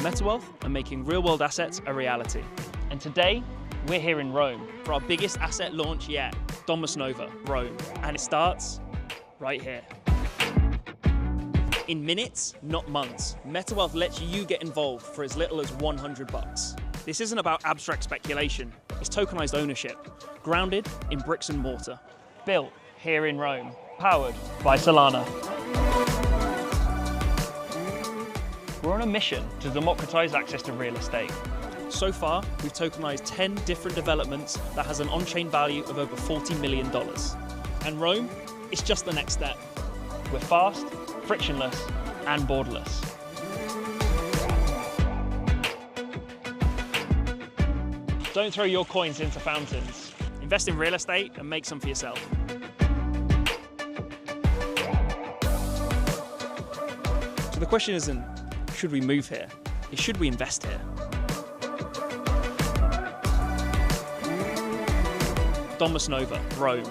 MetaWealth and making real-world assets a reality. And today, we're here in Rome for our biggest asset launch yet, Domus Nova, Rome. And it starts right here. In minutes, not months, MetaWealth lets you get involved for as little as $100. This isn't about abstract speculation, it's tokenized ownership, grounded in bricks and mortar. Built here in Rome, powered by Solana. We're on a mission to democratize access to real estate. So far, we've tokenized 10 different developments that has an on-chain value of over $40 million. And Rome is just the next step. We're fast, frictionless, and borderless. Don't throw your coins into fountains. Invest in real estate and make some for yourself. So the question isn't, should we move here? It's should we invest here? Domus Nova, Rome.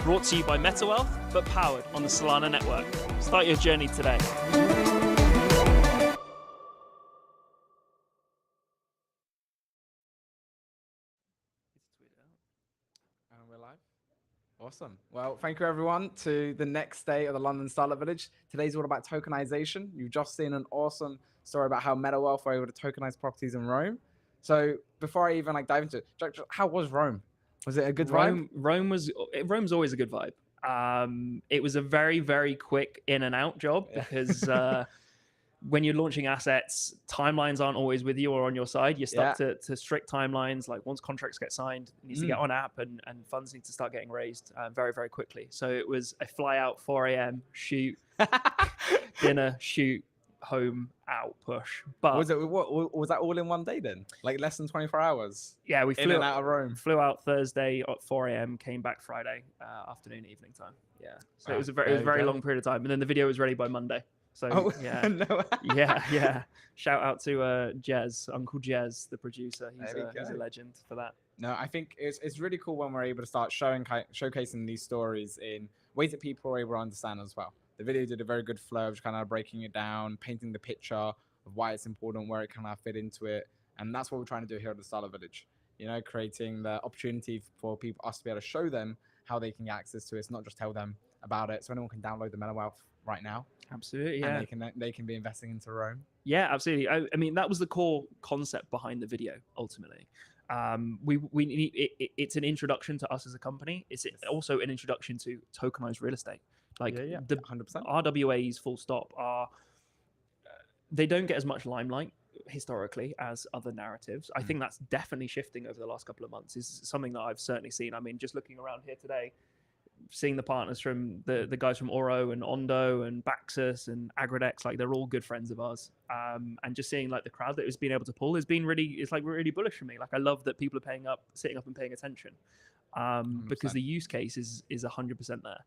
Brought to you by MetaWealth, but powered on the Solana network. Start your journey today. And we're live. Awesome. Well, thank you everyone to the next day of the London Startup Village. Today's all about tokenization. You've just seen an awesome story about how MetaWealth were able to tokenize properties in Rome. So before I even dive into it, Jack, how was Rome? Was it a good vibe? Rome's always a good vibe. It was a very, very quick in and out job because when you're launching assets, timelines aren't always with you or on your side. You're stuck to strict timelines. Like once contracts get signed, it needs to get on app and funds need to start getting raised very, very quickly. So it was a fly out 4 a.m., shoot, dinner, shoot, home, out, push. But was that all in one day then? Like less than 24 hours? Yeah, we flew out of Rome. Flew out Thursday at 4 a.m., came back Friday afternoon, evening time. Yeah. So it was a very long period of time. And then the video was ready by Monday. So yeah. No. yeah. Shout out to Jez, Uncle Jez, the producer. He's a legend for that. No, I think it's really cool when we're able to start showcasing these stories in ways that people are able to understand as well. The video did a very good flow of kind of breaking it down, painting the picture of why it's important, where it kind of fit into it. And that's what we're trying to do here at the Startup Village. You know, creating the opportunity for us to be able to show them how they can get access to it. It's not just tell them about it. So anyone can download the MetaWealth right now. Absolutely, yeah. And they can be investing into Rome. Yeah, absolutely. I mean, that was the core concept behind the video, ultimately. It's an introduction to us as a company. It's also an introduction to tokenized real estate. Like the 100%. RWAs, full stop, they don't get as much limelight historically as other narratives. I think that's definitely shifting over the last couple of months. Is something that I've certainly seen. I mean, just looking around here today, seeing the partners from the guys from Oro and Ondo and Baxus and Agradex, like they're all good friends of ours. And just seeing like the crowd that it's been able to pull has been really bullish for me. Like I love that people are sitting up and paying attention because the use case is 100% there.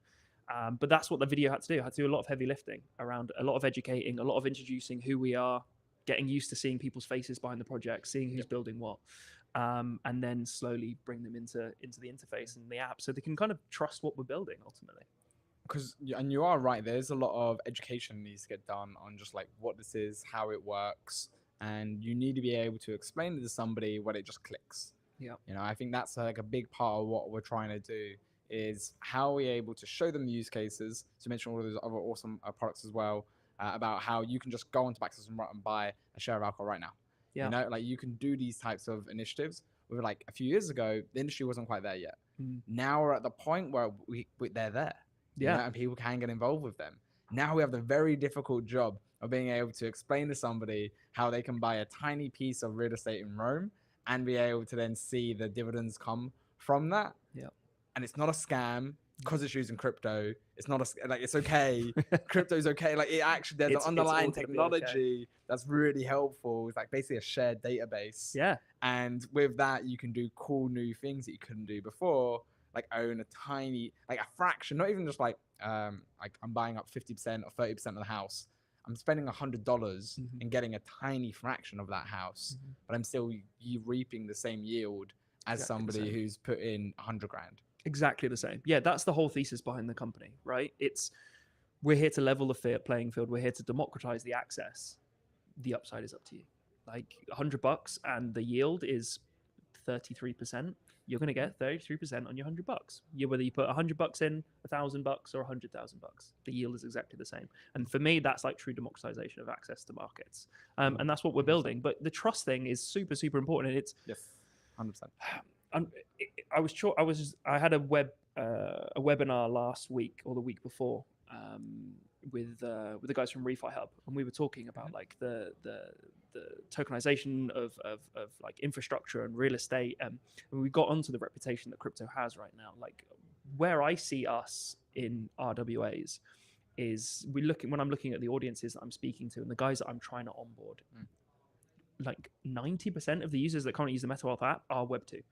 But that's what the video had to do. I had to do a lot of heavy lifting around a lot of educating, a lot of introducing who we are, getting used to seeing people's faces behind the project, seeing who's building what, and then slowly bring them into the interface and the app so they can kind of trust what we're building ultimately. And you are right, there's a lot of education needs to get done on just like what this is, how it works, and you need to be able to explain it to somebody when it just clicks. Yeah. You know, I think that's like a big part of what we're trying to do is how we're able to show them the use cases, to mention all of those other awesome products as well, about how you can just go onto Baxter and buy a share of alcohol right now. Yeah. You know, like you can do these types of initiatives. We were like a few years ago, the industry wasn't quite there yet. Now we're at the point where they're there. Yeah. You know, and people can get involved with them. Now we have the very difficult job of being able to explain to somebody how they can buy a tiny piece of real estate in Rome and be able to then see the dividends come from that. Yeah. And it's not a scam because it's using crypto. It's not it's okay. Crypto's okay. Like it actually, there's an underlying technology that's really helpful. It's like basically a shared database. Yeah. And with that, you can do cool new things that you couldn't do before, like own a tiny, like a fraction, not even just like I'm buying up 50% or 30% of the house. I'm spending $100 and getting a tiny fraction of that house, but I'm still reaping the same yield as somebody who's put in 100 grand. Exactly the same. Yeah, that's the whole thesis behind the company, right? We're here to level the playing field. We're here to democratize the access. The upside is up to you. like $100 and the yield is 33%, you're going to get 33% on your $100. Whether you put $100 in, $1,000 or $100,000, the yield is exactly the same. And for me, that's like true democratization of access to markets, and that's what we're 100%. building. But the trust thing is super, super important, and it's Yes, 100%. I had a webinar last week or the week before with the guys from Refi Hub, and we were talking about like the tokenization of like infrastructure and real estate, and we got onto the reputation that crypto has right now. Like where I see us in RWAs is when I'm looking at the audiences that I'm speaking to and the guys that I'm trying to onboard, like 90% of the users that currently use the MetaWealth app are Web2.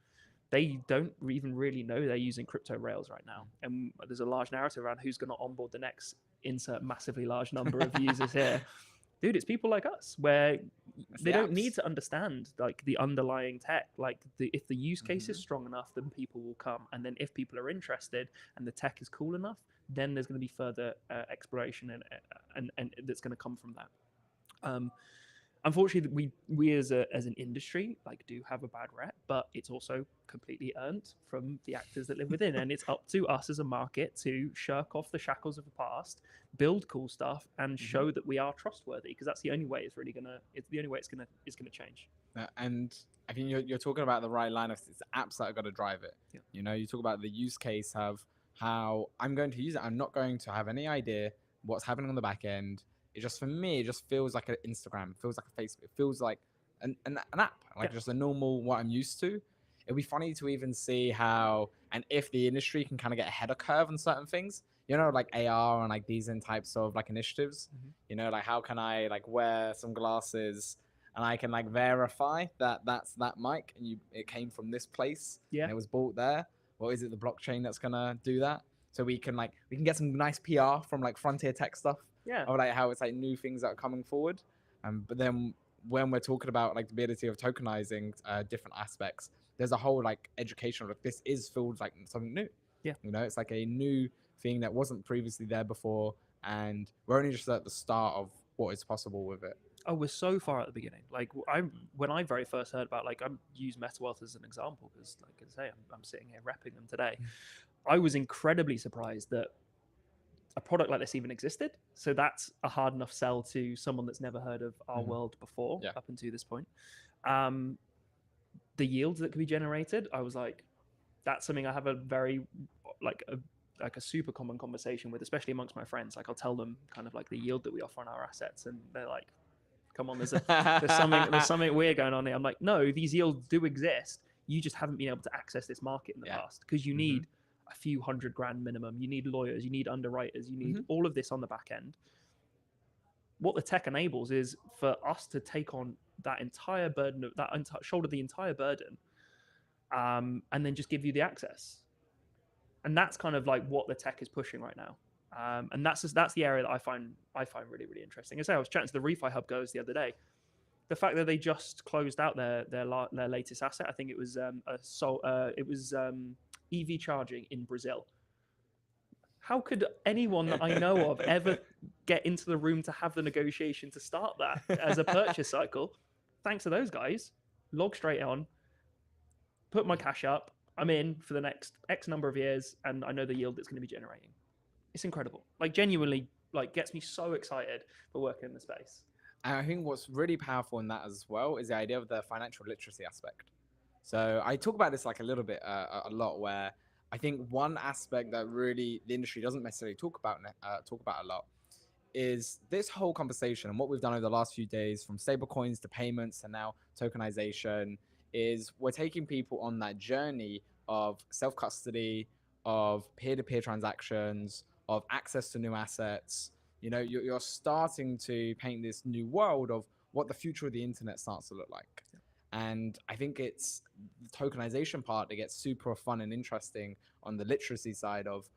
They don't even really know they're using crypto rails right now. And there's a large narrative around who's going to onboard the next insert massively large number of users here. Dude, it's people like us where they don't need to understand like the underlying tech. Like if the use case is strong enough, then people will come. And then if people are interested and the tech is cool enough, then there's going to be further exploration and that's going to come from that. Unfortunately, we as an industry like do have a bad rep, but it's also completely earned from the actors that live within, and it's up to us as a market to shirk off the shackles of the past, build cool stuff, and show that we are trustworthy, because that's the only way it's the only way it's gonna change. And I think you're talking about the right line of it's apps that are going to drive it. Yeah. You know, you talk about the use case of how I'm going to use it. I'm not going to have any idea what's happening on the back end. It just, for me, it just feels like an Instagram, it feels like a Facebook, it feels like an app, like just a normal, what I'm used to. It'd be funny to even see how, and if the industry can kind of get ahead of curve on certain things, you know, like AR and like these types of like initiatives, you know, like how can I like wear some glasses and I can like verify that that's that mic and it came from this place and it was bought there. Or is it the blockchain that's gonna do that? So we can get some nice PR from like Frontier Tech stuff. Of like how it's like new things that are coming forward. But then when we're talking about like the ability of tokenizing different aspects, there's a whole like education of this feels like something new. Yeah. You know, it's like a new thing that wasn't previously there before. And we're only just at the start of what is possible with it. Oh, we're so far at the beginning. Like when I very first heard about, like, I use MetaWealth as an example because, like I say, I'm sitting here repping them today. I was incredibly surprised that a product like this even existed. So that's a hard enough sell to someone that's never heard of our world before up until this point. The yields that could be generated, I was like, that's something I have a very like a super common conversation with, especially amongst my friends. Like I'll tell them kind of like the yield that we offer on our assets, and they're like, come on, there's something weird going on here. I'm like, no, these yields do exist. You just haven't been able to access this market in the past because you need a few $100,000 minimum. You need lawyers, you need underwriters, you need all of this on the back end. What the tech enables is for us to take on that entire burden of shoulder the entire burden, and then just give you the access. And that's kind of like what the tech is pushing right now. And that's the area that I find really, really interesting. I was chatting to the Refi Hub guys the other day. The fact that they just closed out their latest asset, I think it was EV charging in Brazil. How could anyone that I know of ever get into the room to have the negotiation to start that as a purchase cycle? Thanks to those guys, log straight on, put my cash up, I'm in for the next X number of years, and I know the yield it's going to be generating. It's incredible. Like genuinely, like gets me so excited for working in the space. And I think what's really powerful in that as well is the idea of the financial literacy aspect. So I talk about this like a little bit, a lot, where I think one aspect that really the industry doesn't necessarily talk about a lot is this whole conversation and what we've done over the last few days, from stablecoins to payments and now tokenization, is we're taking people on that journey of self-custody, of peer-to-peer transactions, of access to new assets. You know, you're starting to paint this new world of what the future of the internet starts to look like. And I think it's the tokenization part that gets super fun and interesting on the literacy side of,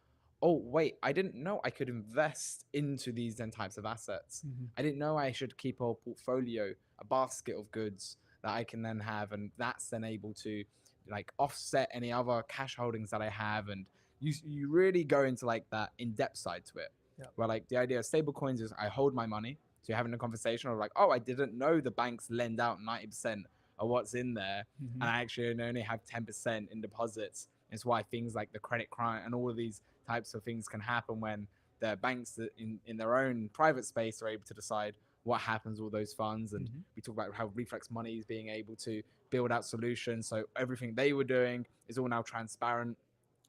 oh, wait, I didn't know I could invest into these then types of assets. I didn't know I should keep a portfolio, a basket of goods that I can then have. And that's then able to like offset any other cash holdings that I have. And you really go into like that in-depth side to it. Where like the idea of stable coins is I hold my money, So you're having a conversation of like, oh, I didn't know the banks lend out 90% of what's in there, Mhm. and I actually only have 10% in deposits. It's why things like the credit crime and all of these types of things can happen when the banks in their own private space are able to decide what happens with all those funds. And Mhm. we talk about how Reflex Money is being able to build out solutions. So everything they were doing is all now transparent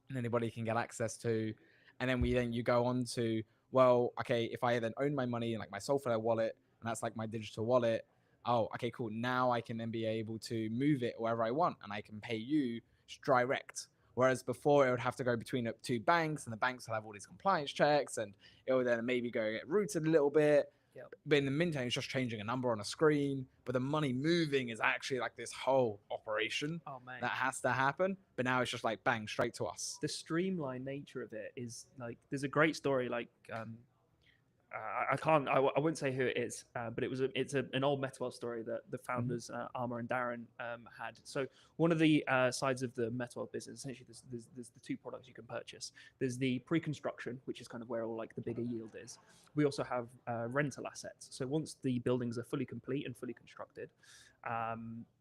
and anybody can get access to. And then you go on to, well, okay, if I then own my money in like my Soulflare wallet, and that's like my digital wallet, oh, okay, cool. Now I can then be able to move it wherever I want, and I can pay you direct. Whereas before it would have to go between two banks, and the banks will have all these compliance checks, and it would then maybe go get routed a little bit. Yep. But in the meantime, it's just changing a number on a screen. But the money moving is actually like this whole operation Oh man, that has to happen. But now it's just like bang, straight to us. the streamlined nature of it is like, there's a great story like I can't. I wouldn't say who it is, but it's an old MetaWell story that the founders Armour and Darren had. So one of the sides of the MetaWell business, essentially, there's the two products you can purchase. There's the pre-construction, which is kind of where all like the bigger yield is. We also have rental assets. So once the buildings are fully complete and fully constructed,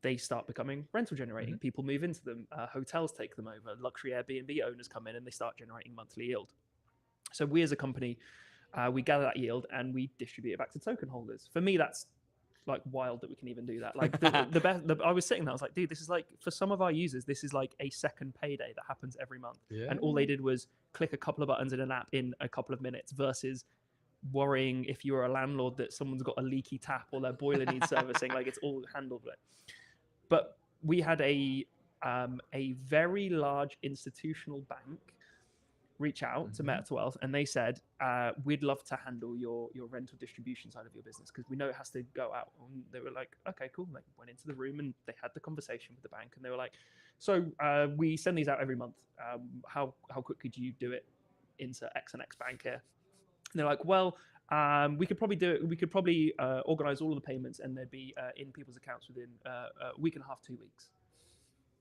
they start becoming rental generating. People move into them. Hotels take them over. Luxury Airbnb owners come in and they start generating monthly yield. So we as a company, we gather that yield and we distribute it back to token holders. For me, that's like wild that we can even do that. Like the best, I was sitting there, I was like, dude, this is like, for some of our users, this is like a second payday that happens every month. Yeah. And all they did was click a couple of buttons in an app in a couple of minutes versus worrying if you're a landlord that someone's got a leaky tap or their boiler needs servicing. Like it's all handled. But we had a very large institutional bank reach out to MetaWealth and they said, we'd love to handle your rental distribution side of your business because we know it has to go out. And they were like, okay, cool. Like went into the room and they had the conversation with the bank and they were like, so we send these out every month. How quick could you do it into X and X bank here? And they're like, well, we could probably do it. We could probably organize all of the payments and they'd be in people's accounts within a week and a half, 2 weeks.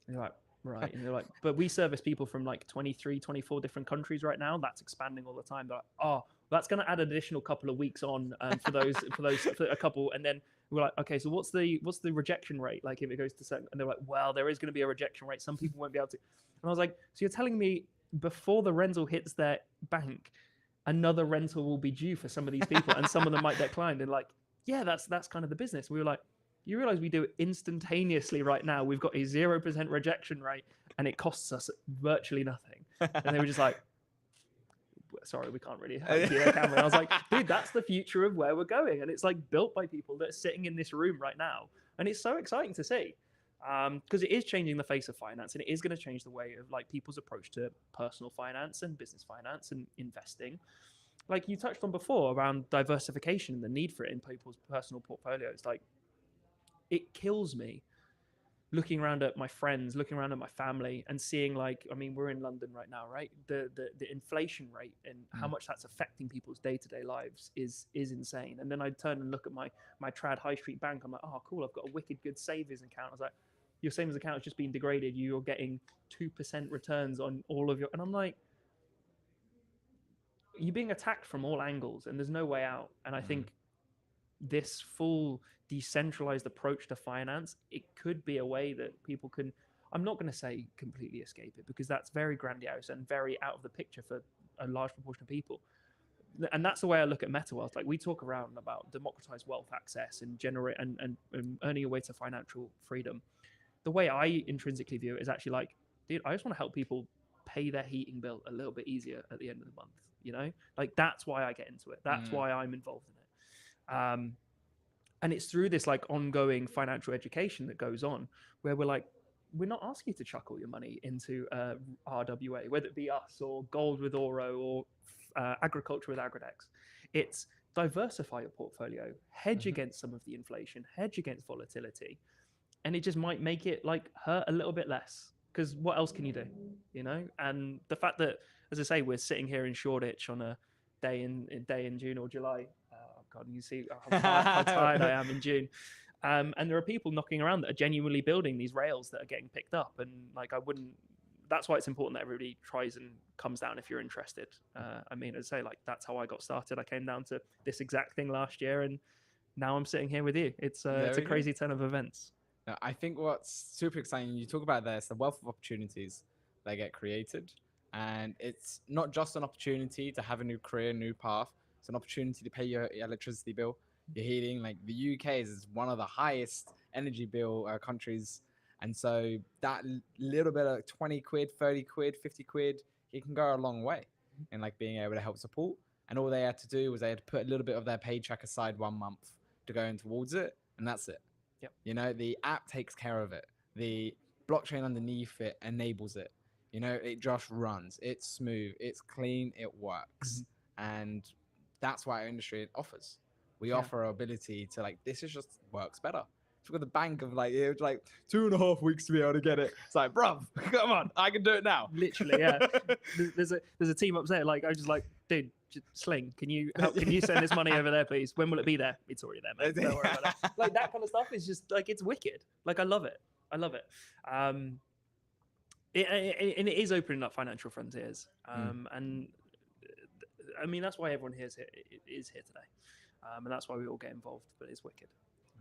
And you're like, right. And they're like, but we service people from like 23, 24 different countries right now. That's expanding all the time. They're like, oh, that's going to add an additional couple of weeks on for a couple. And then we're like, okay, so what's the rejection rate? Like if it goes to certain, and they're like, well, there is going to be a rejection rate. Some people won't be able to. And I was like, so you're telling me before the rental hits their bank, another rental will be due for some of these people and some of them might decline. And like, yeah, that's kind of the business. We were like, you realize we do it instantaneously right now. We've got a 0% rejection rate and it costs us virtually nothing. And they were just like, sorry, we can't really help you there, Cameron. And I was like, dude, that's the future of where we're going. And it's like built by people that are sitting in this room right now. And it's so exciting to see because it is changing the face of finance and it is going to change the way of like people's approach to personal finance and business finance and investing. Like you touched on before around diversification and the need for it in people's personal portfolios. Like, it kills me looking around at my friends, looking around at my family and seeing like, I mean, we're in London right now, right? The inflation rate and how much that's affecting people's day-to-day lives is insane. And then I turn and look at my trad high street bank. I'm like, oh, cool. I've got a wicked good savings account. I was like, your savings account has just been degraded. You're getting 2% returns on all of your, and I'm like, you're being attacked from all angles and there's no way out. And I think this full decentralized approach to finance, it could be a way that people can, I'm not going to say completely escape it because that's very grandiose and very out of the picture for a large proportion of people. And that's the way I look at MetaWealth. Like we talk around about democratized wealth access and generate and earning your way to financial freedom. The way I intrinsically view it is actually like, dude, I just want to help people pay their heating bill a little bit easier at the end of the month. You know, like that's why I get into it. That's why I'm involved in it. And it's through this like ongoing financial education that goes on where we're like, we're not asking you to chuck all your money into RWA, whether it be us or gold with Oro or agriculture with Agradex. It's diversify your portfolio, hedge against some of the inflation, hedge against volatility. And it just might make it like hurt a little bit less because what else can you do, you know? And the fact that, as I say, we're sitting here in Shoreditch on a day in June or July. God, you see how tired I am in June. And there are people knocking around that are genuinely building these rails that are getting picked up. And like, that's why it's important that everybody tries and comes down if you're interested. I mean, as I say, like, that's how I got started. I came down to this exact thing last year and now I'm sitting here with you. It's There a we go. crazy turn of events. Now, I think what's super exciting, you talk about this, the wealth of opportunities that get created. And it's not just an opportunity to have a new career, new path. It's an opportunity to pay your electricity bill, your heating. Like the UK is one of the highest energy bill countries. And so that little bit of 20 quid, 30 quid, 50 quid, it can go a long way in like being able to help support. And all they had to do was they had to put a little bit of their paycheck aside 1 month to go in towards it. And that's it. Yep. You know, the app takes care of it. The blockchain underneath it enables it. You know, it just runs. It's smooth. It's clean. It works. And that's what our industry offers. We offer our ability to like, this is just works better. Look at the bank of like, it was like 2.5 weeks to be able to get it. It's like, bruv, come on, I can do it now. Literally, yeah. There's a team up there. Like I was just like, dude, Sling, can you send this money over there, please? When will it be there? It's already there, mate. Don't worry about that. Like that kind of stuff is just like, it's wicked. Like I love it. And it is opening up financial frontiers. And I mean, that's why everyone here is here today. And that's why we all get involved. But it's wicked.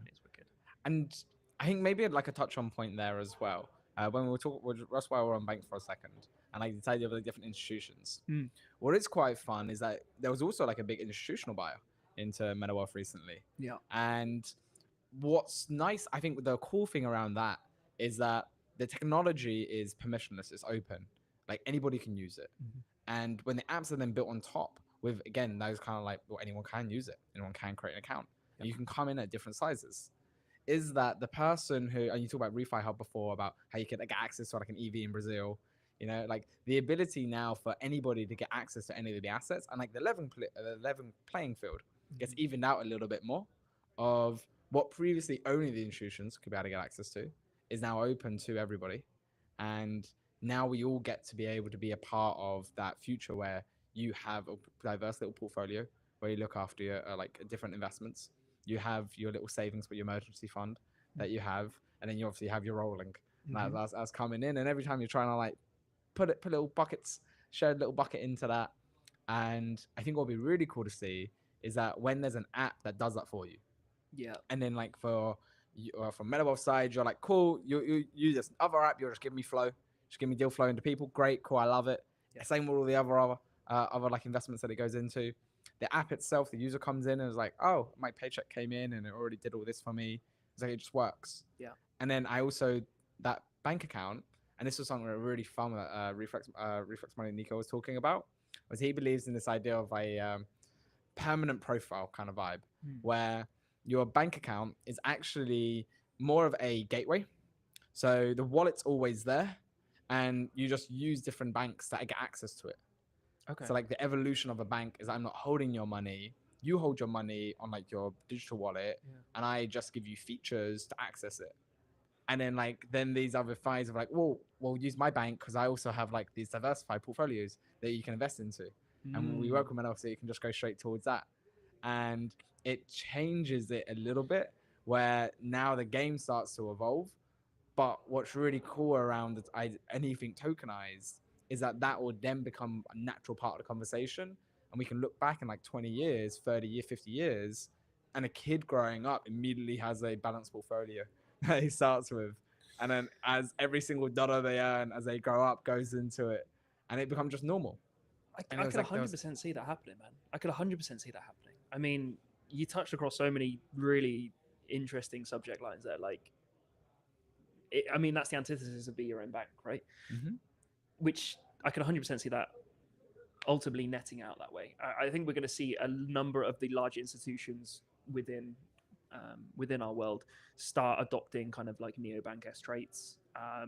It's wicked. And I think maybe like a touch on point there as well. When we were talking, that's why we're on bank for a second, and like the idea of the different institutions. What is quite fun is that there was also like a big institutional buyer into MetaWealth recently. Yeah. And what's nice, I think, the cool thing around that is that the technology is permissionless, it's open, like anybody can use it. And when the apps are then built on top with, again, those kind of like, well, anyone can use it, anyone can create an account, and you can come in at different sizes. Is that the person who, and you talk about Refi Hub before about how you can get access to like an EV in Brazil, you know, like the ability now for anybody to get access to any of the assets, and like the 11 playing field gets evened out a little bit more of what previously only the institutions could be able to get access to is now open to everybody. And now we all get to be able to be a part of that future where you have a diverse little portfolio where you look after your like different investments. You have your little savings for your emergency fund that you have, and then you obviously have your rolling that's coming in. And every time you're trying to like put little buckets, share a little bucket into that. And I think what would be really cool to see is that when there's an app that does that for you. Yeah. And then like from MetaWealth side, you're like, cool, you use this other app, you're just giving me flow, just give me deal flow into people. Great, cool, I love it. Yeah. Same with all the other like investments that it goes into. The app itself, the user comes in and is like, oh, my paycheck came in and it already did all this for me. It's like, it just works. Yeah. And then I also, that bank account, and this was something really fun that Reflex Money Nico was talking about, was he believes in this idea of a permanent profile kind of vibe, where your bank account is actually more of a gateway. So the wallet's always there, and you just use different banks that get access to it. Okay. So like the evolution of a bank is I'm not holding your money. You hold your money on like your digital wallet, and I just give you features to access it. And then these other FIs are like, well, use my bank because I also have like these diversified portfolios that you can invest into. And we work with MetaWealth, so you can just go straight towards that. And it changes it a little bit where now the game starts to evolve. But what's really cool around anything tokenized is that will then become a natural part of the conversation. And we can look back in like 20 years, 30 years, 50 years, and a kid growing up immediately has a balanced portfolio that he starts with. And then as every single dollar they earn as they grow up goes into it, and it becomes just normal. I could 100% see that happening, man. I could 100% see that happening. I mean, you touched across so many really interesting subject lines there. Like, I mean, that's the antithesis of be your own bank, right? Which I can 100% see that ultimately netting out that way. I think we're going to see a number of the large institutions within our world start adopting kind of like neobank-esque traits. I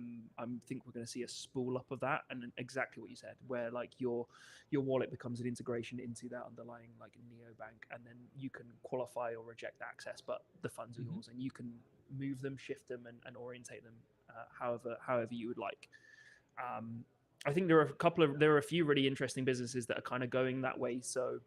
think we're going to see a spool up of that, and exactly what you said, where like your wallet becomes an integration into that underlying like neobank, and then you can qualify or reject access, but the funds are yours, and you can move them, shift them, and orientate them however you would like. I think there are a few really interesting businesses that are kind of going that way. So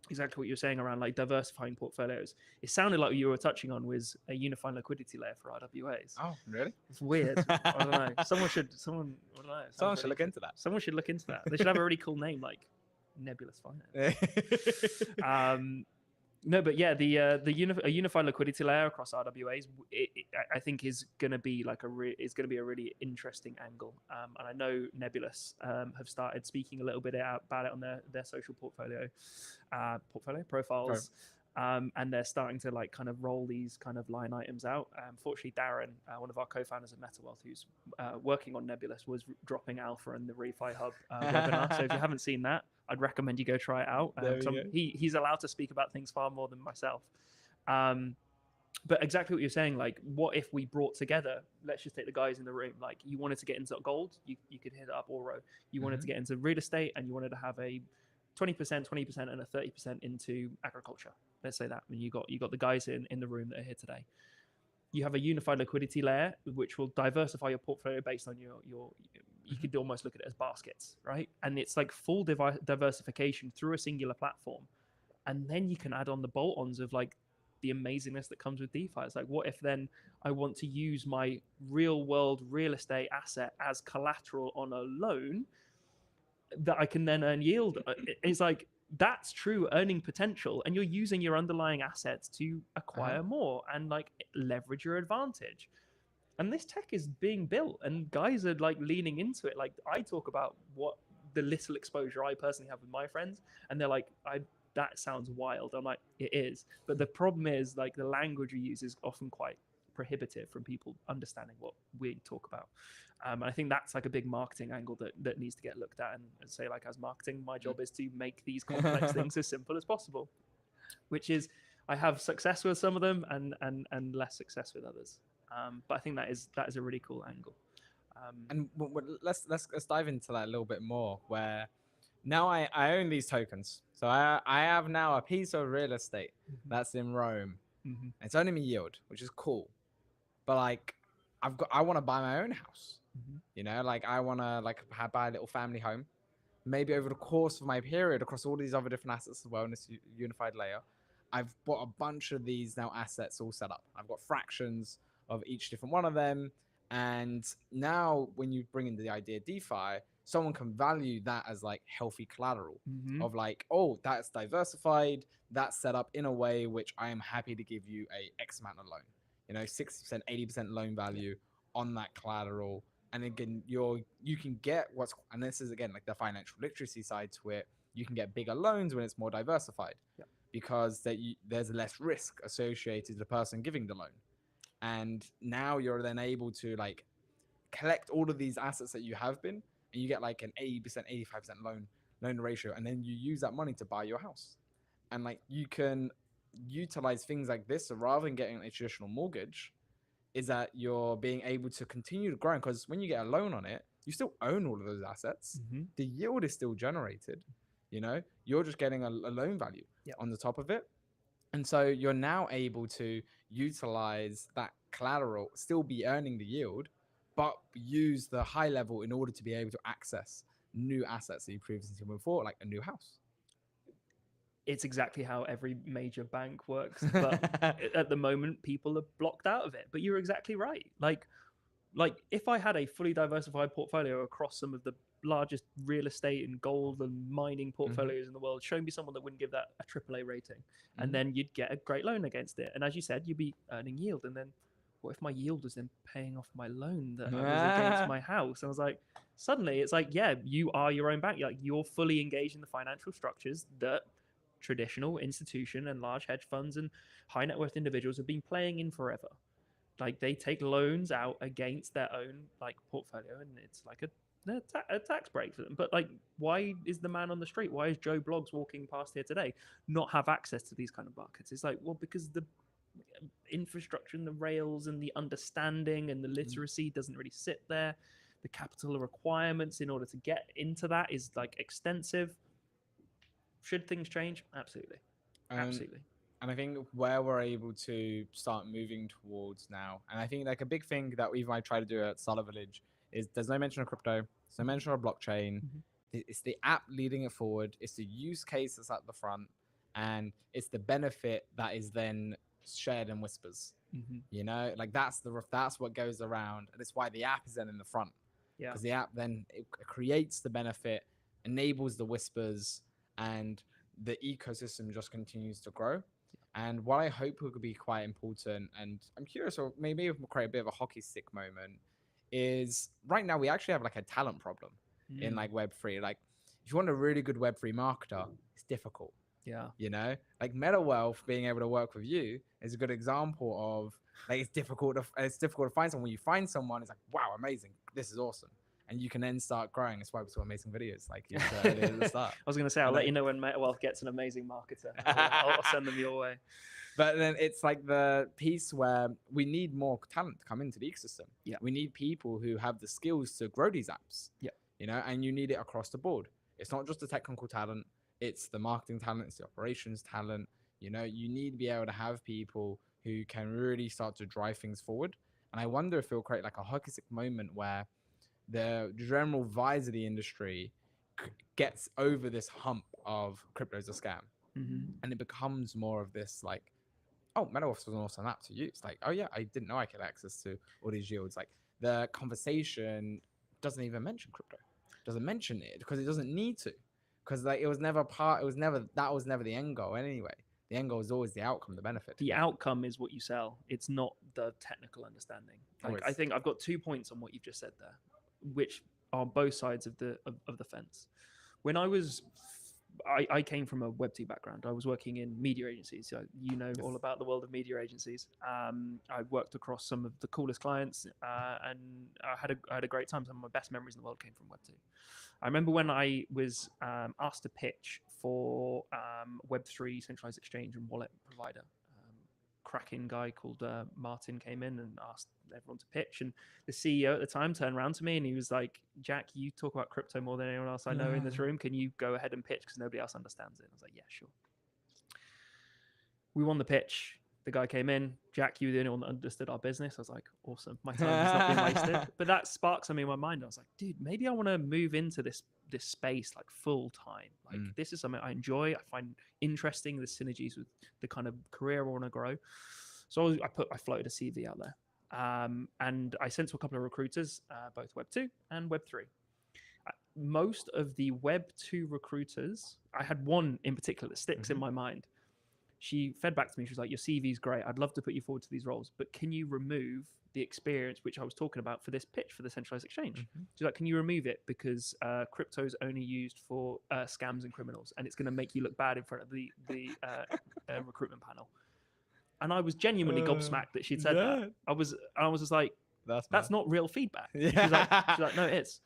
exactly what you're saying around like diversifying portfolios. It sounded like you were touching on was a unified liquidity layer for RWAs. Oh, really? It's weird. I don't know. Someone should look into that. Someone should look into that. They should have a really cool name like Nebulous Finance. No, but yeah, a unified liquidity layer across RWAs, I think is going to be like is going to be a really interesting angle. And I know Nebulous have started speaking a little bit about it on their social portfolio Right. profiles. And they're starting to like kind of roll these kind of line items out. Fortunately, Darren, one of our co-founders of MetaWealth, who's working on Nebulous, was dropping alpha in the Refi Hub webinar. So if you haven't seen that, I'd recommend you go try it out. There we go. He's allowed to speak about things far more than myself. But exactly what you're saying, like, what if we brought together, let's just take the guys in the room, like, you wanted to get into gold, you could hit it up Oro. You wanted to get into real estate, and you wanted to have a 20%, and a 30% into agriculture. Let's say that. I mean, you got the guys in the room that are here today. You have a unified liquidity layer, which will diversify your portfolio based on your you could almost look at it as baskets, right? And it's like full diversification through a singular platform. And then you can add on the bolt-ons of like the amazingness that comes with DeFi. It's like, what if then I want to use my real world real estate asset as collateral on a loan that I can then earn yield? It's like, that's true earning potential, and you're using your underlying assets to acquire more and like leverage your advantage. And this tech is being built, and guys are like leaning into it. Like, I talk about what the little exposure I personally have with my friends, and they're like, that sounds wild. I'm like, it is. But the problem is, like, the language we use is often quite prohibitive from people understanding what we talk about. And I think that's like a big marketing angle that needs to get looked at. And say, like, as marketing, my job is to make these complex things as simple as possible, which is, I have success with some of them and less success with others. But I think that is a really cool angle. And let's dive into that a little bit more. Where now I own these tokens, so I have now a piece of real estate that's in Rome. It's earning me yield, which is cool. But like, I want to buy my own house. You know, like I want to like buy a little family home. Maybe over the course of my period across all these other different assets as well in this unified layer, I've bought a bunch of these now assets all set up. I've got fractions of each different one of them. And now when you bring in the idea of DeFi, someone can value that as like healthy collateral of like, oh, that's diversified, that's set up in a way which I am happy to give you a X amount of loan. You know, 60%, 80% loan value on that collateral. And again, you can get and this is again like the financial literacy side to it. You can get bigger loans when it's more diversified, because there's less risk associated to the person giving the loan. And now you're then able to like collect all of these assets that you have been, and you get like an 80%, 85% loan ratio, and then you use that money to buy your house. And like, you can utilize things like this, so rather than getting a traditional mortgage, is that you're being able to continue to grow, because when you get a loan on it, you still own all of those assets. The yield is still generated. You know, you're just getting a loan value on the top of it. And so you're now able to utilize that collateral, still be earning the yield, but use the high level in order to be able to access new assets that you previously moved forward, like a new house. It's exactly how every major bank works, but at the moment, people are blocked out of it. But you're exactly right. Like if I had a fully diversified portfolio across some of the largest real estate and gold and mining portfolios in the world, show me someone that wouldn't give that a AAA rating, and then you'd get a great loan against it. And as you said, you'd be earning yield. And then what if my yield was then paying off my loan that I was against my house? And I was like, suddenly it's like, yeah, you are your own bank. Like, you're fully engaged in the financial structures that traditional institution and large hedge funds and high net worth individuals have been playing in forever. Like, they take loans out against their own like portfolio, and it's like a tax break for them. But like, why is the man on the street, why is Joe Bloggs walking past here today, not have access to these kind of markets? It's like, well, because the infrastructure and the rails and the understanding and the literacy doesn't really sit there. The capital requirements in order to get into that is like extensive. Should things change? Absolutely. Absolutely. And I think where we're able to start moving towards now, and I think like a big thing that even I try to do at Startup Village, is there's no mention of crypto, there's no mention of blockchain. It's the app leading it forward. It's the use case that's at the front, and it's the benefit that is then shared in whispers. You know, like that's what goes around, and it's why the app is then in the front. Because the app then it creates the benefit, enables the whispers, and the ecosystem just continues to grow. And what I hope could be quite important, and I'm curious, or maybe we'll create a bit of a hockey stick moment, is right now we actually have like a talent problem in like Web3. Like, if you want a really good Web3 marketer, it's difficult. Yeah. You know, like Meta Wealth being able to work with you is a good example of like it's difficult to find someone. When you find someone, it's like, wow, amazing, this is awesome, and you can then start growing. That's why we saw amazing videos like you said earlier at the start. I was going to say, I'll let you know when Meta Wealth gets an amazing marketer. I'll send them your way. But then it's like the piece where we need more talent to come into the ecosystem. Yeah. We need people who have the skills to grow these apps. Yeah. You know, and you need it across the board. It's not just the technical talent, it's the marketing talent, it's the operations talent. You know, you need to be able to have people who can really start to drive things forward. And I wonder if it'll create like a hockey stick moment where the general vibe of the industry gets over this hump of crypto is a scam. And it becomes more of this like, oh, MetaWorks was an awesome app to use. Like, oh yeah, I didn't know I could access to all these yields. Like the conversation doesn't even mention crypto, doesn't mention it because it doesn't need to, because like it was never the end goal anyway. The end goal is always the outcome, the benefit. The outcome is what you sell. It's not the technical understanding. Like, I think I've got 2 points on what you've just said there, which are both sides of the fence. When I came from a Web2 background. I was working in media agencies. So you know all about the world of media agencies. I worked across some of the coolest clients, and I had a great time. Some of my best memories in the world came from Web2. I remember when I was asked to pitch for Web3 centralized exchange and wallet provider. Cracking guy called Martin came in and asked everyone to pitch, and the CEO at the time turned around to me and he was like, Jack, you talk about crypto more than anyone else I know in this room. Can you go ahead and pitch because nobody else understands it? And I was like, yeah, sure. We won the pitch. The guy came in. Jack, you were the only one that understood our business. I was like, awesome. My time has not been wasted. But that sparked something in my mind. I was like, dude, maybe I want to move into this space like full time. Like this is something I enjoy. I find interesting, the synergies with the kind of career I want to grow. So I floated a CV out there. And I sent to a couple of recruiters, both Web2 and Web3. Most of the Web2 recruiters, I had one in particular that sticks in my mind. She fed back to me. She was like, your CV's great. I'd love to put you forward to these roles, but can you remove the experience, which I was talking about for this pitch for the centralized exchange? She's like, can you remove it? Because crypto is only used for scams and criminals, and it's going to make you look bad in front of the recruitment panel. And I was genuinely gobsmacked that she'd said that. I was just like, that's not real feedback. She's like, no, it is.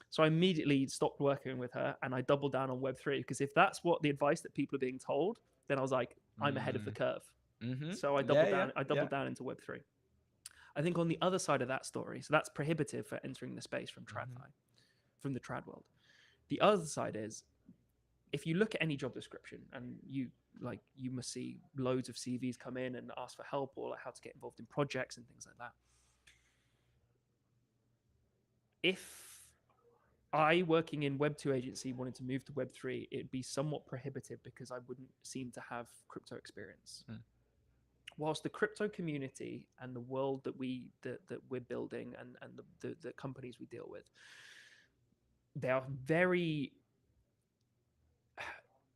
So I immediately stopped working with her and I doubled down on Web3, because if that's what the advice that people are being told, then I was like, I'm ahead of the curve. So I doubled down into Web3. I think on the other side of that story, so that's prohibitive for entering the space from TradFi, from the trad world. The other side is, if you look at any job description and you must see loads of CVs come in and ask for help or like how to get involved in projects and things like that. If I, working in Web2 agency, wanted to move to Web3, it'd be somewhat prohibitive because I wouldn't seem to have crypto experience. Whilst the crypto community and the world that we're building and the companies we deal with, they are very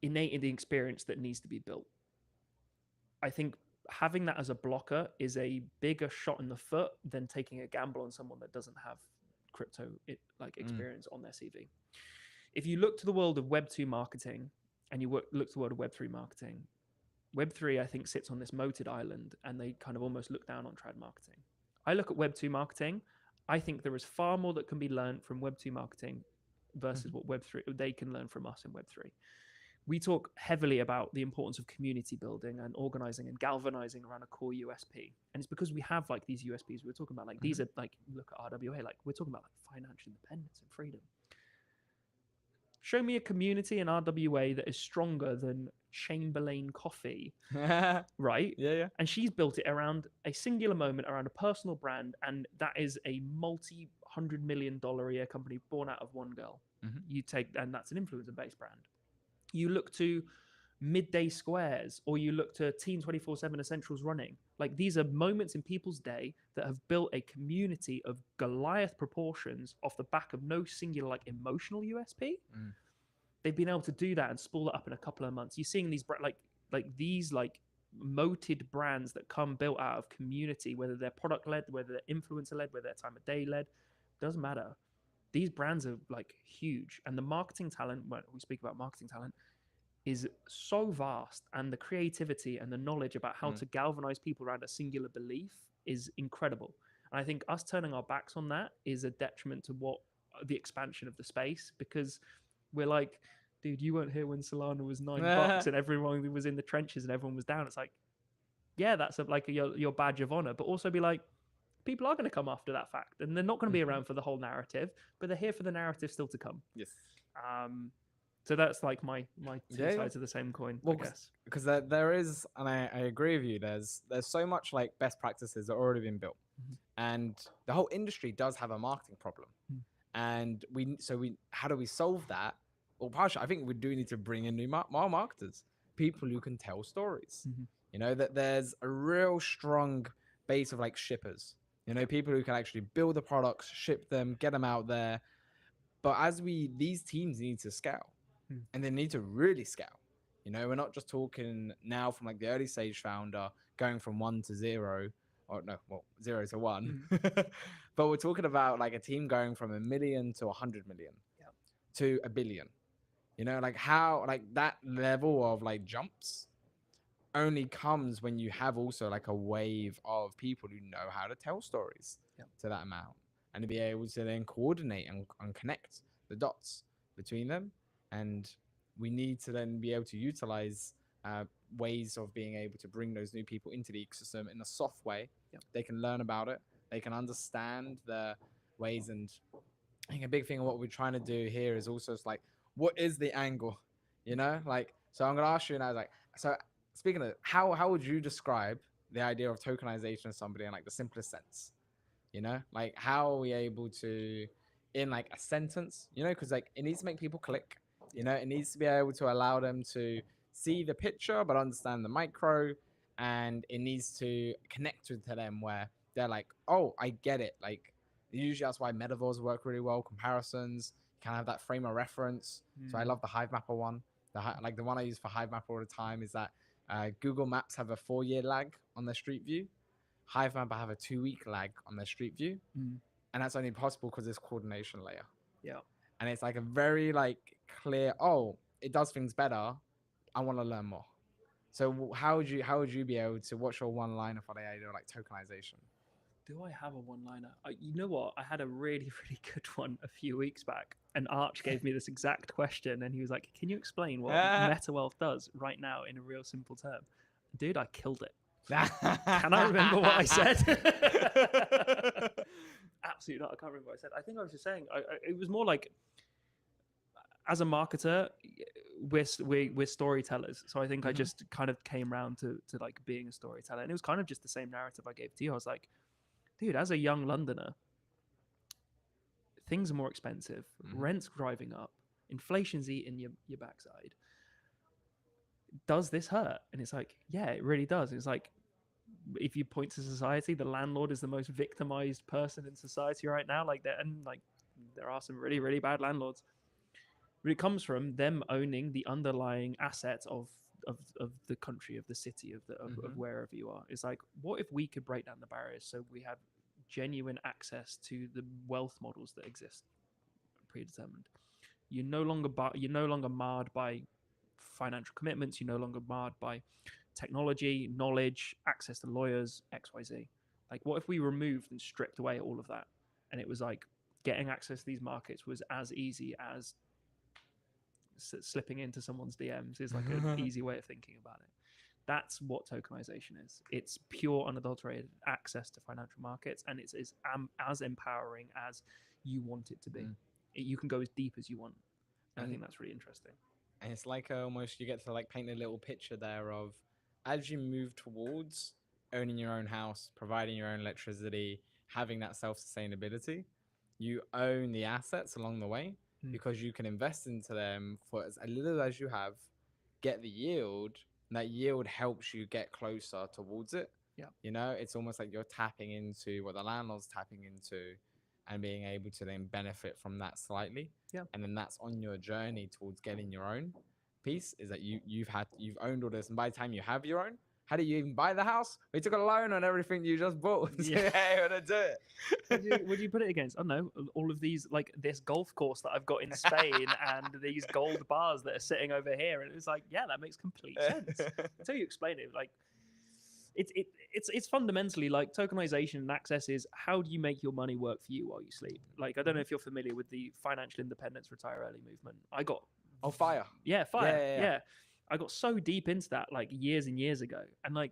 innate in the experience that needs to be built. I think having that as a blocker is a bigger shot in the foot than taking a gamble on someone that doesn't have crypto experience on their CV. If you look to the world of Web2 marketing and you look to the world of Web3 marketing, Web3 I think sits on this moated island and they kind of almost look down on trad marketing. I look at Web2 marketing, I think there is far more that can be learned from Web2 marketing versus what Web3 they can learn from us in Web3. We talk heavily about the importance of community building and organizing and galvanizing around a core USP. And it's because we have like these USPs we're talking about. Like these are like, look at RWA, like we're talking about like financial independence and freedom. Show me a community in RWA that is stronger than Chamberlain Coffee, right? Yeah. And she's built it around a singular moment, around a personal brand. And that is a multi-$100 million a year company born out of one girl. And that's an influencer-based brand. You look to Midday Squares, or you look to Team 24/7 Essentials Running. Like these are moments in people's day that have built a community of Goliath proportions off the back of no singular like emotional USP. They've been able to do that and spool it up in a couple of months. You're seeing these these moated brands that come built out of community, whether they're product led, whether they're influencer led, whether they're time of day led, doesn't matter. These brands are like huge, and the marketing talent, when we speak about marketing talent, is so vast, and the creativity and the knowledge about how to galvanize people around a singular belief is incredible. And I think us turning our backs on that is a detriment to what the expansion of the space, because we're like, dude, you weren't here when Solana was $9 and everyone was in the trenches and everyone was down. It's like, yeah, that's like your badge of honor, but also be like, people are going to come after that fact, and they're not going to be around for the whole narrative, but they're here for the narrative still to come. Yes. So that's like my two sides of the same coin, I guess. Because there is, and I agree with you. There's so much like best practices that are already been built, and the whole industry does have a marketing problem. And how do we solve that? Well, partially, I think we do need to bring in new marketers, people who can tell stories. You know, that there's a real strong base of like shippers. You know, people who can actually build the products, ship them, get them out there. But these teams need to scale, and they need to really scale. You know, we're not just talking now from like the early stage founder going from 1 to 0, or no, well, 0 to 1. But we're talking about like a team going from 1 million to 100 million to 1 billion. You know, like how, like that level of like jumps only comes when you have also like a wave of people who know how to tell stories to that amount, and to be able to then coordinate and connect the dots between them. And we need to then be able to utilize ways of being able to bring those new people into the ecosystem in a soft way. They can learn about it, they can understand the ways. And I think a big thing of what we're trying to do here is also like, what is the angle? You know, like, so I'm gonna ask you now, like, so speaking of, how would you describe the idea of tokenization of somebody in like the simplest sense? You know, like how are we able to, in like a sentence, you know, because like it needs to make people click. You know, it needs to be able to allow them to see the picture but understand the micro, and it needs to connect with them where they're like, oh, I get it. Like usually that's why metaphors work really well. Comparisons, you can have that frame of reference. So I love the Hive Mapper one. Like the one I use for Hive Mapper all the time is that Google Maps have a 4-year lag on their Street View. Hive Mapper have a 2-week lag on their Street View. And that's only possible because this coordination layer. And it's like a very like clear, oh, it does things better. I want to learn more. So how would you be able to, what's your one liner for the idea of like tokenization? Do I have a one-liner? You know what? I had a really, really good one a few weeks back. And Arch gave me this exact question, and he was like, "Can you explain what Meta Wealth does right now in a real simple term?" Dude, I killed it. Can I remember what I said? Absolutely not. I can't remember what I said. I think I was just saying, it was more like, as a marketer, we're storytellers. So I think I just kind of came around to like being a storyteller. And it was kind of just the same narrative I gave to you. I was like, dude, as a young Londoner, things are more expensive. Rent's driving up. Inflation's eating your backside. Does this hurt? And it's like, yeah, it really does. It's like, if you point to society, the landlord is the most victimized person in society right now. Like there are some really, really bad landlords. But it comes from them owning the underlying assets of the country, of the city, of wherever you are. It's like, what if we could break down the barriers so we have genuine access to the wealth models that exist predetermined? You're no longer marred by financial commitments. You're no longer marred by technology, knowledge, access to lawyers, XYZ. Like, what if we removed and stripped away all of that, and it was like getting access to these markets was as easy as slipping into someone's DMs is like an easy way of thinking about it. That's what tokenization is. It's pure, unadulterated access to financial markets, and it's as empowering as you want it to be. You can go as deep as you want. And I think that's really interesting. And it's like almost you get to like paint a little picture there of, as you move towards owning your own house, providing your own electricity, having that self-sustainability, you own the assets along the way, because you can invest into them for as little as you have, get the yield, and that yield helps you get closer towards it. You know, it's almost like you're tapping into what the landlord's tapping into, and being able to then benefit from that slightly. And then that's on your journey towards getting your own piece, is that you've owned all this, and by the time you have your own, how do you even buy the house? We took a loan on everything you just bought. So, Yeah. hey, I want to do it. Would you put it against? I don't know, all of these, like this golf course that I've got in Spain and these gold bars that are sitting over here, and it's like, yeah, that makes complete sense until you explain it. Like, it's fundamentally like tokenization and access is how do you make your money work for you while you sleep? Like, I don't know if you're familiar with the financial independence retire early movement. I got Fire. yeah, fire. Yeah. I got so deep into that like years and years ago, and like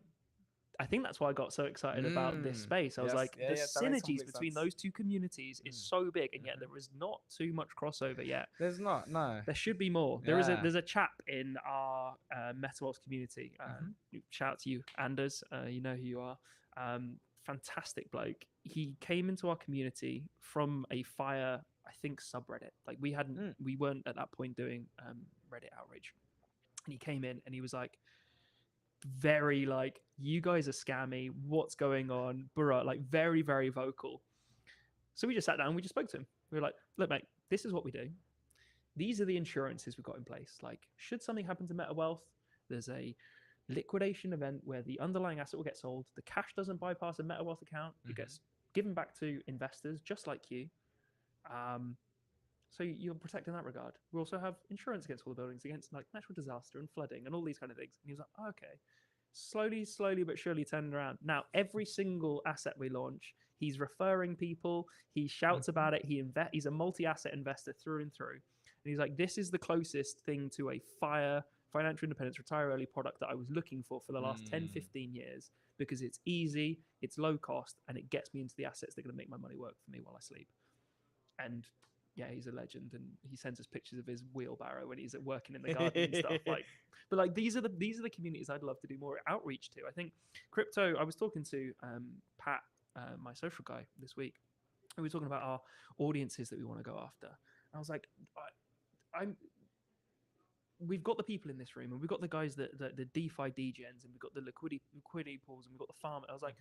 I think that's why I got so excited about this space. I was like, the synergies between those two communities is so big, and yet there is not too much crossover yet. There's not, no. There should be more. There's a chap in our MetaWorks community. Shout out to you, Anders. You know who you are. Fantastic bloke. He came into our community from a fire, I think, subreddit. Like we weren't at that point doing Reddit outreach, and he came in and he was like, very like, you guys are scammy, what's going on, bruh, like very, very vocal. So we just sat down and we just spoke to him. We were like, look, mate, this is what we do. These are the insurances we've got in place. Like, should something happen to Meta Wealth, there's a liquidation event where the underlying asset will get sold. The cash doesn't bypass a Meta Wealth account. It gets given back to investors just like you. So you're protected in that regard. We also have insurance against all the buildings, against like natural disaster and flooding and all these kind of things. And he was like, oh, okay. Slowly but surely turning around. Now, every single asset we launch, he's referring people. He shouts about it. He's a multi-asset investor through and through. And he's like, this is the closest thing to a financial independence, retire early product that I was looking for the last 10, 15 years, because it's easy, it's low cost, and it gets me into the assets that are going to make my money work for me while I sleep. And yeah, he's a legend, and he sends us pictures of his wheelbarrow when he's working in the garden and stuff. Like, but like these are the communities I'd love to do more outreach to. I think crypto. I was talking to Pat, my social guy, this week. And we were talking about our audiences that we want to go after. And I was like, we've got the people in this room, and we've got the guys that the DeFi degens, and we've got the liquidity pools, and we've got the farm. I was like,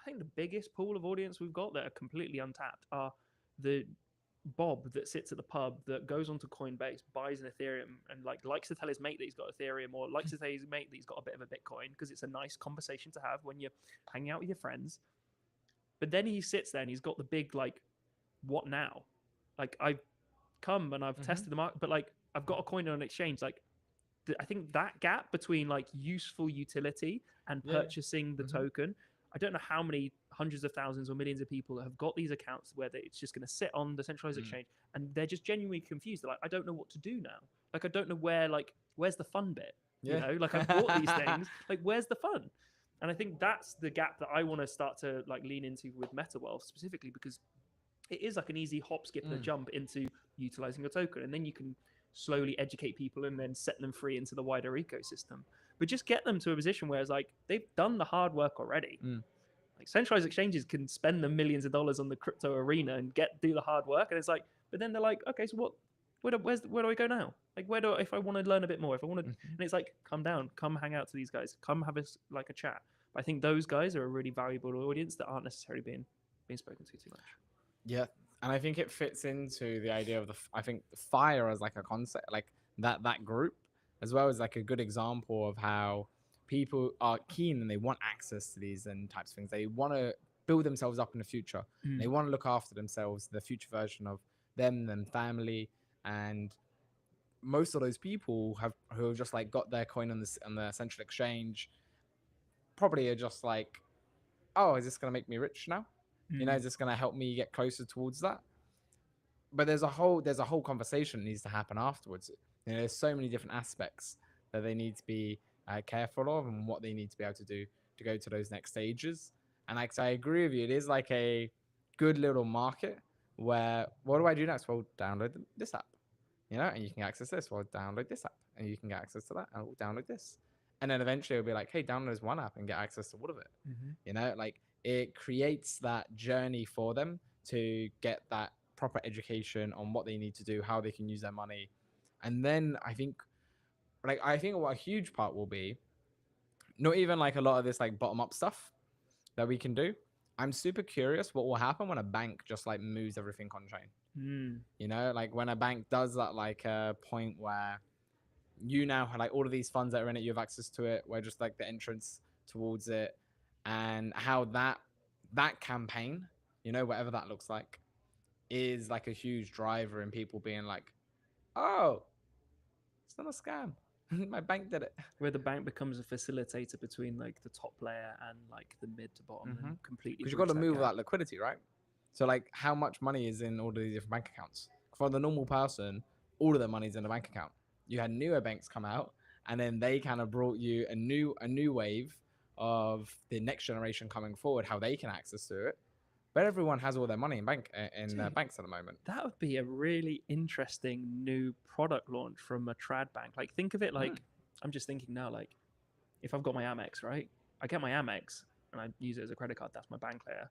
I think the biggest pool of audience we've got that are completely untapped are the Bob that sits at the pub that goes onto Coinbase, buys an Ethereum, and like likes to tell his mate that he's got Ethereum, or likes to tell his mate that he's got a bit of a Bitcoin, because it's a nice conversation to have when you're hanging out with your friends. But then he sits there and he's got the big like, what now? Like, I've come and I've tested the market, but like I've got a coin on an exchange. Like, I think that gap between like useful utility and purchasing the token, I don't know how many hundreds of thousands or millions of people have got these accounts where it's just going to sit on the centralized exchange, and they're just genuinely confused. They're like, I don't know what to do now. Like, I don't know where's the fun bit? You know, like, I've bought these things. Like, where's the fun? And I think that's the gap that I want to start to like lean into with MetaWealth specifically, because it is like an easy hop, skip, and a jump into utilizing a token, and then you can slowly educate people and then set them free into the wider ecosystem. But just get them to a position where it's like they've done the hard work already. Like, centralized exchanges can spend the millions of dollars on the crypto arena and do the hard work, and it's like, but then they're like, okay, so where do I go now? Like, if I want to learn a bit more, if I want to, and it's like, come down, come hang out to these guys, come have a chat. But I think those guys are a really valuable audience that aren't necessarily being spoken to too much. Yeah, and I think it fits into the idea of the fire as like a concept, like that group, as well as like a good example of how people are keen and they want access to these and types of things. They want to build themselves up in the future. They want to look after themselves, the future version of them and family. And most of those people who have just like got their coin on the central exchange probably are just like, oh, is this going to make me rich now? You know, is this going to help me get closer towards that? But there's a whole conversation that needs to happen afterwards. You know, there's so many different aspects that they need to be careful of, and what they need to be able to do to go to those next stages. And like, so I agree with you. It is like a good little market where, what do I do next? Well, download this app, you know, and you can access this. Well, download this app, and you can get access to that, and we'll download this. And then eventually it'll be like, hey, download this one app and get access to all of it. You know, like, it creates that journey for them to get that proper education on what they need to do, how they can use their money. And then I think what a huge part will be, not even like a lot of this like bottom up stuff that we can do. I'm super curious what will happen when a bank just like moves everything on chain. You know, like when a bank does that, like a point where you now have like all of these funds that are in it, you have access to it, where just like the entrance towards it, and how that campaign, whatever that looks like, is like a huge driver in people being like, oh, it's not a scam. My bank did it. Where the bank becomes a facilitator between like the top layer and like the mid to bottom, and completely. Because you've got to bridge move gap. that liquidity, right? So like, how much money is in all of these different bank accounts? For the normal person, all of their money's in a bank account. You had newer banks come out, and then they kind of brought you a new wave of the next generation coming forward, how they can access to it. But everyone has all their money in banks at the moment. That would be a really interesting new product launch from a trad bank. Like, think of it like, I'm just thinking now, like, if I've got my Amex, right? I get my Amex and I use it as a credit card. That's my bank layer.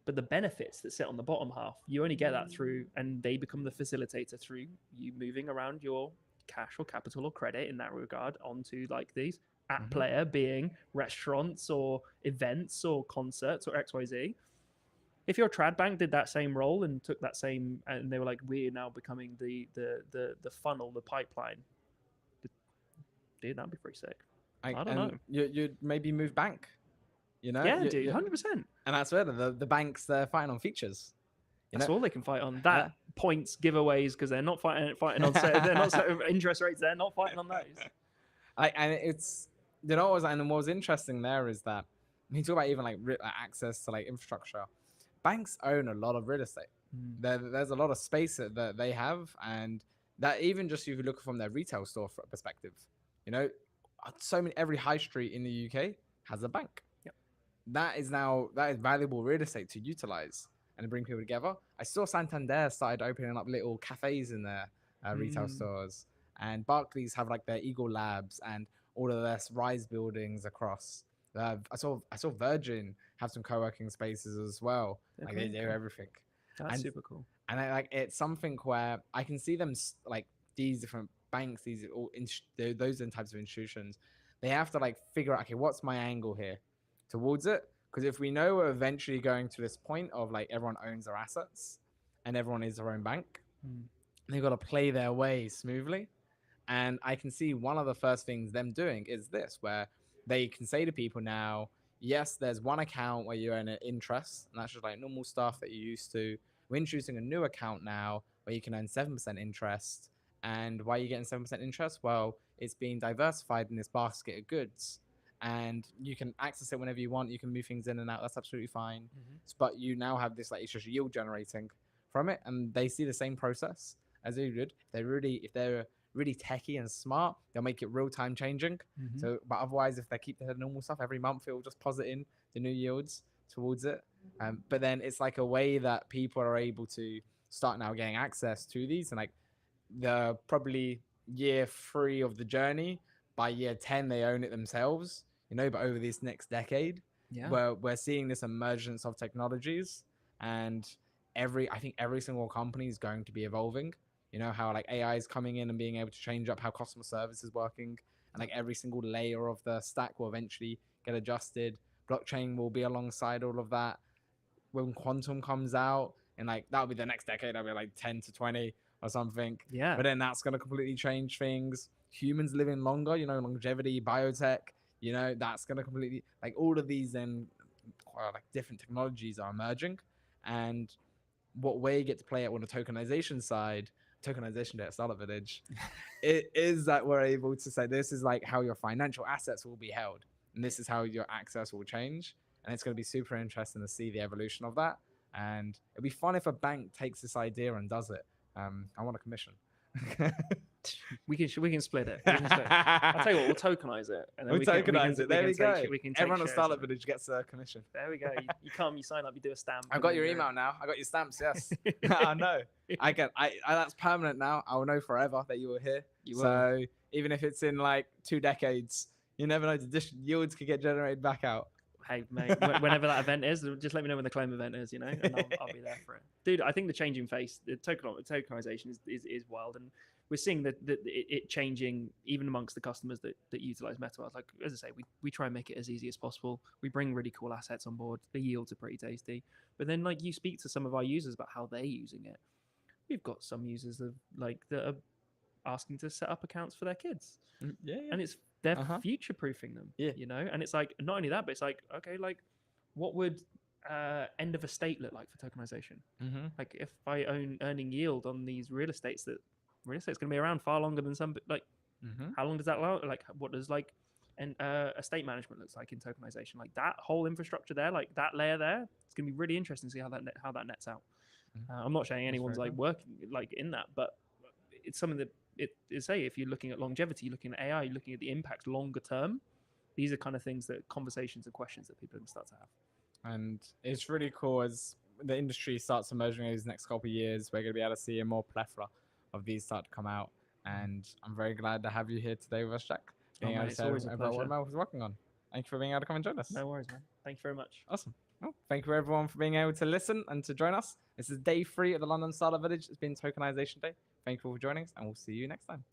But the benefits that sit on the bottom half, you only get that through, and they become the facilitator through you moving around your cash or capital or credit in that regard onto like these app player, being restaurants or events or concerts or XYZ. If your trad bank did that same role and took that same, and they were like, we're now becoming the funnel, the pipeline, dude, that'd be pretty sick. I don't know. You'd maybe move bank, Yeah, dude, 100%. And that's where the banks, they're fighting on features. That's all they can fight on. That points giveaways, because they're not fighting on they're not interest rates. They're not fighting on those. And it's and what was interesting there is that when you talk about even like access to like infrastructure, banks own a lot of real estate. There's a lot of space that they have, and that even just if you look from their retail store perspective, every high street in the UK has a bank. Yep. That is valuable real estate to utilize and to bring people together. I saw Santander started opening up little cafes in their retail stores, and Barclays have like their Eagle Labs and all of their Rise buildings across. I saw Virgin have some co-working spaces as well. Like they do everything. That's super cool. And it's something where I can see them like these different banks, those types of institutions. They have to like figure out, okay, what's my angle here towards it? Because if we know we're eventually going to this point of like everyone owns their assets and everyone is their own bank, they've got to play their way smoothly. And I can see one of the first things them doing is this, where they can say to people now, yes, there's one account where you earn an interest, and that's just like normal stuff that you used to. We're introducing a new account now where you can earn 7% interest. And why are you getting 7% interest? Well, it's being diversified in this basket of goods, and you can access it whenever you want. You can move things in and out. That's absolutely fine. But you now have this, like, it's just yield generating from it. And they see the same process as they did. If they're really techie and smart, they'll make it real time changing. So, but otherwise, if they keep their normal stuff every month, it will just posit in the new yields towards it. But then it's like a way that people are able to start now getting access to these, and like the probably year 3 of the journey, by year 10 they own it themselves, but over this next decade, we're seeing this emergence of technologies, and I think every single company is going to be evolving. How like AI is coming in and being able to change up how customer service is working, and like every single layer of the stack will eventually get adjusted. Blockchain will be alongside all of that. When quantum comes out, and like that'll be the next decade, that'll be like 10 to 20 or something. Yeah. But then that's going to completely change things. Humans living longer, longevity, biotech, that's going to completely, like, all of these then like different technologies are emerging. And what we get to play at on the tokenization side, tokenization at startup village, it is that we're able to say this is like how your financial assets will be held, and this is how your access will change. And it's going to be super interesting to see the evolution of that. And it'd be fun if a bank takes this idea and does it. I want a commission. we can split it. I'll tell you what, we'll tokenize it, and then we'll tokenize it. There we go. Everyone on Startup Village gets a commission. There we go. You come, you sign up, you do a stamp. I've got your email now. I got your stamps. Yes, I know. I that's permanent now. I will know forever that you were here. So even if it's in like 2 decades, you never know. The yields could get generated back out. Hey, mate, whenever that event is, just let me know when the claim event is, and I'll be there for it. Dude, I think the changing face, the tokenization is wild, and we're seeing that it changing even amongst the customers that utilize Metaverse. Like, as I say, we try and make it as easy as possible. We bring really cool assets on board. The yields are pretty tasty. But then, like, you speak to some of our users about how they're using it. We've got some users that are asking to set up accounts for their kids. Yeah. And it's they're Uh-huh. future proofing them. Yeah. You know, and it's like not only that, but it's like, okay, like what would end of estate look like for tokenization? Mm-hmm. Like if I own earning yield on these real estates, that real estate's going to be around far longer than some. Like, Mm-hmm. how long does that last? Like, what does like and estate management looks like in tokenization? Like that whole infrastructure there, like that layer there, it's going to be really interesting to see how that nets out. I'm not saying anyone's very like working like in that, but it's something that say if you're looking at longevity, you're looking at AI, you're looking at the impact longer term. These are kind of things that conversations and questions that people can start to have. And it's really cool as the industry starts emerging in these next couple of years. We're going to be able to see a more plethora of these start to come out. And I'm very glad to have you here today with us, Jack. Being able to It's always a about what pleasure. Mel was working on. Thank you for being able to come and join us. No worries, man. Thank you very much. Awesome. Well, thank you everyone for being able to listen and to join us. This is day 3 of the London Startup Village. It's been Tokenization Day. Thank you all for joining us, and we'll see you next time.